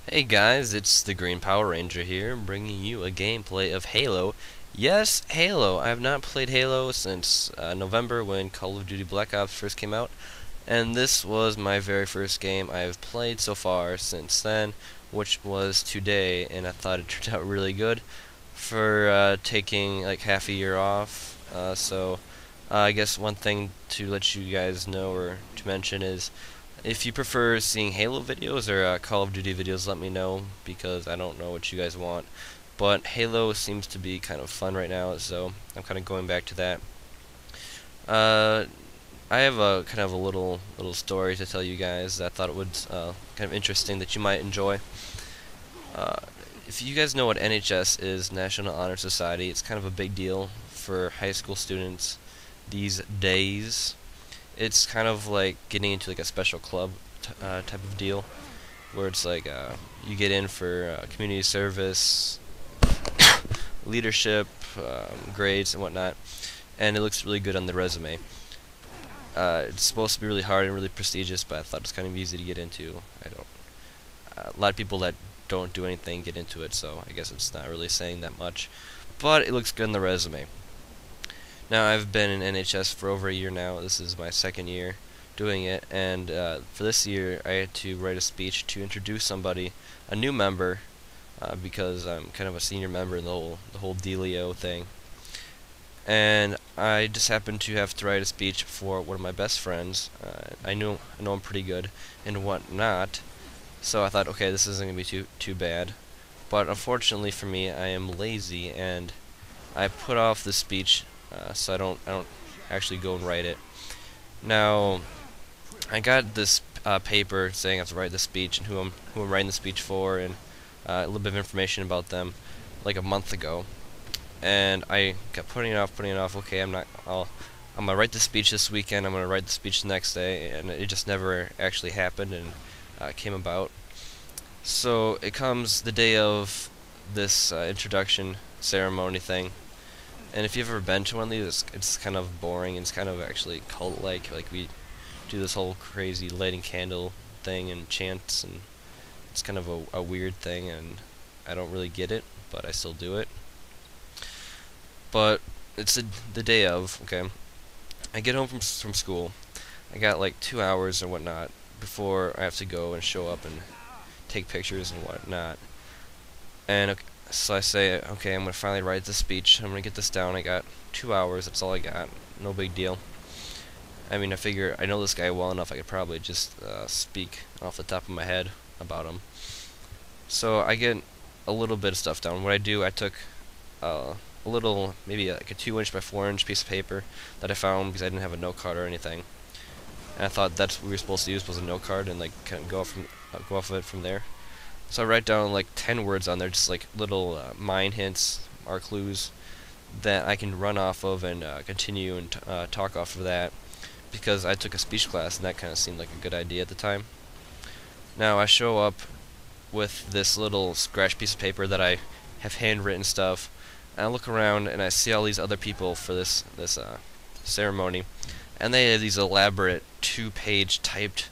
Hey guys, it's the Green Power Ranger here, bringing you a gameplay of Halo. Yes, Halo! I have not played Halo since November when Call of Duty Black Ops first came out, and this was my very first game I have played so far since then, which was today, and I thought it turned out really good for taking like half a year off. I guess one thing to let you guys know or to mention is if you prefer seeing Halo videos or Call of Duty videos, let me know because I don't know what you guys want. But Halo seems to be kind of fun right now, so I'm kind of going back to that. Uh, I have a kind of a little story to tell you guys that I thought it would kind of interesting that you might enjoy. Uh, if you guys know what NHS is, National Honor Society, it's kind of a big deal for high school students these days. It's kind of like getting into like a special club type of deal, where it's like you get in for community service, leadership, grades and whatnot, and it looks really good on the resume. It's supposed to be really hard and really prestigious, but I thought it's kind of easy to get into. I don't. A lot of people that don't do anything get into it, so I guess it's not really saying that much. But it looks good on the resume. Now I've been in NHS for over a year now. This is my second year doing it, and for this year I had to write a speech to introduce somebody, a new member, because I'm kind of a senior member in the whole dealio thing. And I just happened to have to write a speech for one of my best friends. I know him pretty good and whatnot, so I thought, okay, this isn't gonna be too bad. But unfortunately for me, I am lazy and I put off the speech, so I don't actually go and write it. Now I got this paper saying I have to write the speech and who I'm writing the speech for and a little bit of information about them like a month ago, and I kept putting it off, putting it off. Okay, I'm gonna write the speech this weekend. I'm gonna write the speech the next day, and it just never actually happened and came about. So it comes the day of this introduction ceremony thing, and if you've ever been to one of these, it's kind of boring and it's kind of actually cult-like. Like we do this whole crazy lighting candle thing and chants, and it's kind of a weird thing, and I don't really get it, but I still do it. But it's the day of. Okay, I get home from school. I got like 2 hours or whatnot before I have to go and show up and take pictures and whatnot. And so I say, okay, I'm gonna finally write this speech. I'm gonna get this down. I got 2 hours. That's all I got. No big deal. I mean, I figure I know this guy well enough. I could probably just speak off the top of my head about him. So I get a little bit of stuff down. What I do, I took a little, maybe like a 2 inch by 4 inch piece of paper that I found because I didn't have a note card or anything. And I thought that's what we were supposed to use, was a note card, and like kind of go off of it from there. So I write down like 10 words on there, just like little mind hints or clues that I can run off of and continue and talk off of that, because I took a speech class and that kind of seemed like a good idea at the time. Now I show up with this little scratch piece of paper that I have handwritten stuff, and I look around and I see all these other people for this ceremony, and they have these elaborate 2-page typed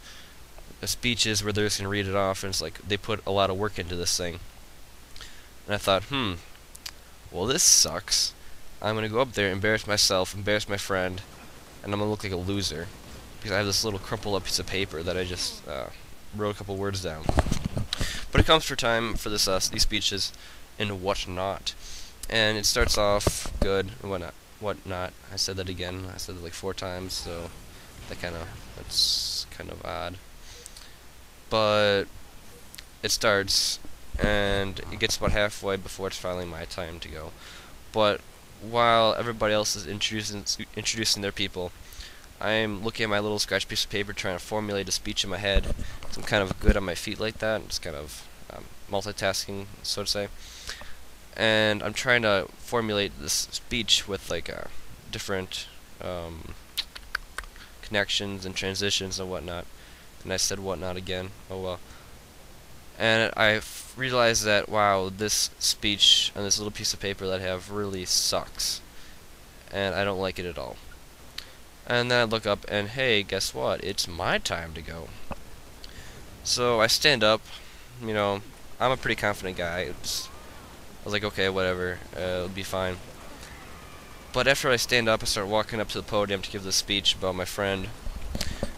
speeches where they're just gonna read it off, and it's like they put a lot of work into this thing. And I thought, well, this sucks. I'm gonna go up there, embarrass myself, embarrass my friend, and I'm gonna look like a loser because I have this little crumpled up piece of paper that I just wrote a couple words down. But it comes for time for these speeches and whatnot, and it starts off good and whatnot. I said that again. I said it like 4 times, so that's kind of odd. But it starts, and it gets about halfway before it's finally my time to go. But while everybody else is introducing their people, I'm looking at my little scratch piece of paper trying to formulate a speech in my head. I'm kind of good on my feet like that. It's kind of multitasking, so to say. And I'm trying to formulate this speech with like different connections and transitions and whatnot. And I said whatnot again. Oh well. And I realized that, wow, this speech on this little piece of paper that I have really sucks, and I don't like it at all. And then I look up, and hey, guess what? It's my time to go. So I stand up, you know, I'm a pretty confident guy. I was like, okay, whatever, it'll be fine. But after I stand up, I start walking up to the podium to give the speech about my friend.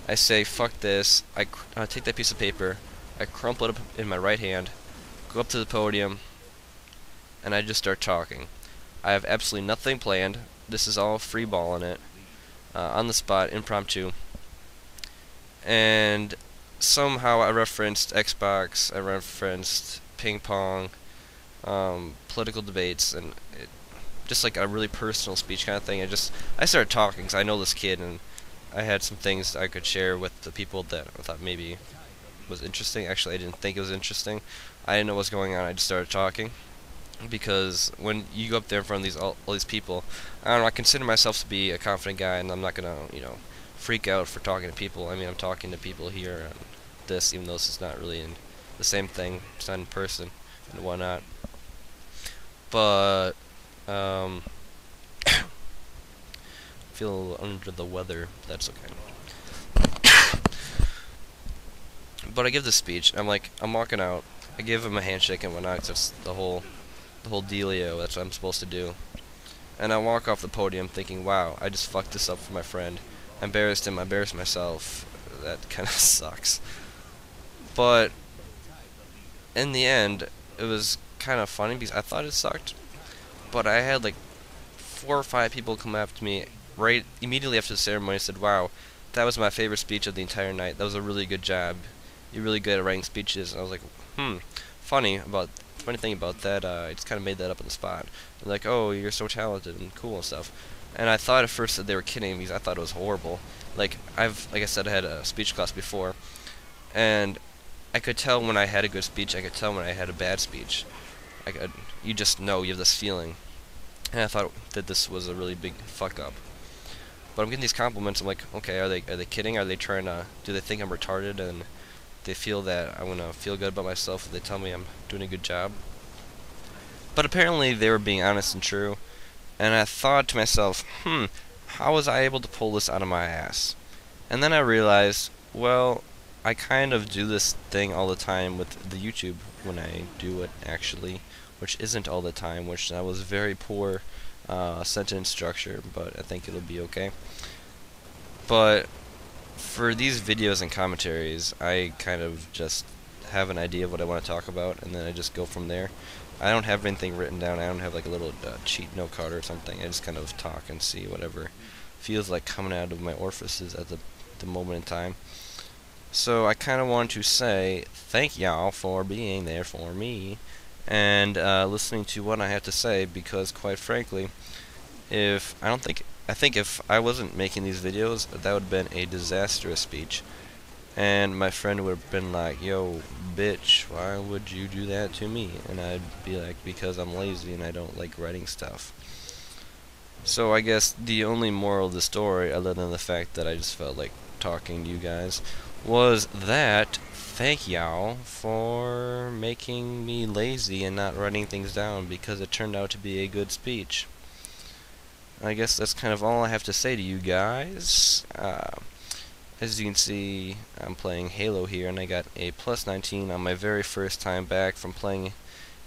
I say, fuck this. I take that piece of paper, I crumple it up in my right hand, go up to the podium, and I just start talking. I have absolutely nothing planned. This is all free balling it, on the spot, impromptu. And somehow I referenced Xbox, I referenced ping pong, political debates, and just like a really personal speech kind of thing. I started talking because I know this kid, and I had some things I could share with the people that I thought maybe was interesting. Actually, I didn't think it was interesting. I didn't know what was going on. I just started talking because when you go up there in front of all these people, I don't know. I consider myself to be a confident guy, and I'm not gonna freak out for talking to people. I mean, I'm talking to people here on this, even though this is not really in the same thing. It's not in person and whatnot. But feel a little under the weather. But that's okay. But I give the speech. I'm walking out. I give him a handshake and whatnot. 'Cause that's the whole dealio. That's what I'm supposed to do. And I walk off the podium thinking, wow, I just fucked this up for my friend. I embarrassed him. I embarrassed myself. That kind of sucks. But in the end, it was kind of funny because I thought it sucked. But I had like 4 or 5 people come up to me right immediately after the ceremony and said, wow, that was my favorite speech of the entire night. That was a really good job. You're really good at writing speeches. And I was like, funny thing about that, I just kind of made that up on the spot. And like, oh, you're so talented and cool and stuff. And I thought at first that they were kidding because I thought it was horrible. Like I said, I had a speech class before, and I could tell when I had a good speech. I could tell when I had a bad speech. You just know, you have this feeling. And I thought that this was a really big fuck up. But I'm getting these compliments. I'm like, okay, are they kidding? Are they trying to? Do they think I'm retarded and they feel that I'm gonna feel good about myself if they tell me I'm doing a good job? But apparently they were being honest and true. And I thought to myself, how was I able to pull this out of my ass? And then I realized, well, I kind of do this thing all the time with the YouTube when I do it actually, which isn't all the time, which that was very poor sentence structure, but I think it'll be okay. But for these videos and commentaries, I kind of just have an idea of what I want to talk about, and then I just go from there. I don't have anything written down. I don't have like a little cheat note card or something. I just kind of talk and see whatever feels like coming out of my orifices at the moment in time. So I kind of want to say thank y'all for being there for me and listening to what I have to say, because quite frankly, I think if I wasn't making these videos, that would have been a disastrous speech. And my friend would have been like, yo, bitch, why would you do that to me? And I'd be like, because I'm lazy and I don't like writing stuff. So I guess the only moral of the story, other than the fact that I just felt like talking to you guys, was that thank y'all for making me lazy and not writing things down, because it turned out to be a good speech. I guess that's kind of all I have to say to you guys. As you can see, I'm playing Halo here, and I got a +19 on my very first time back from playing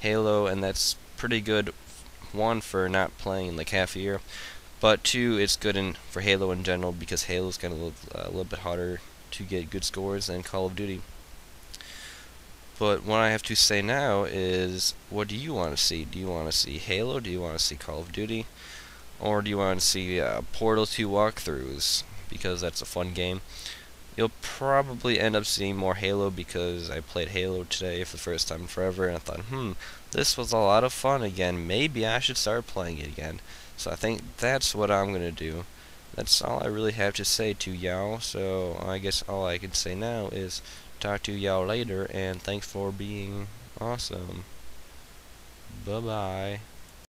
Halo, and that's pretty good. 1, for not playing in like half a year, but 2, it's good for Halo in general, because Halo's kind of a little bit harder to get good scores than Call of Duty. But what I have to say now is, what do you want to see? Do you want to see Halo? Do you want to see Call of Duty? Or do you want to see Portal 2 walkthroughs? Because that's a fun game. You'll probably end up seeing more Halo, because I played Halo today for the first time in forever, and I thought, this was a lot of fun again. Maybe I should start playing it again. So I think that's what I'm going to do. That's all I really have to say to y'all, so I guess all I can say now is talk to y'all later, and thanks for being awesome. Bye-bye.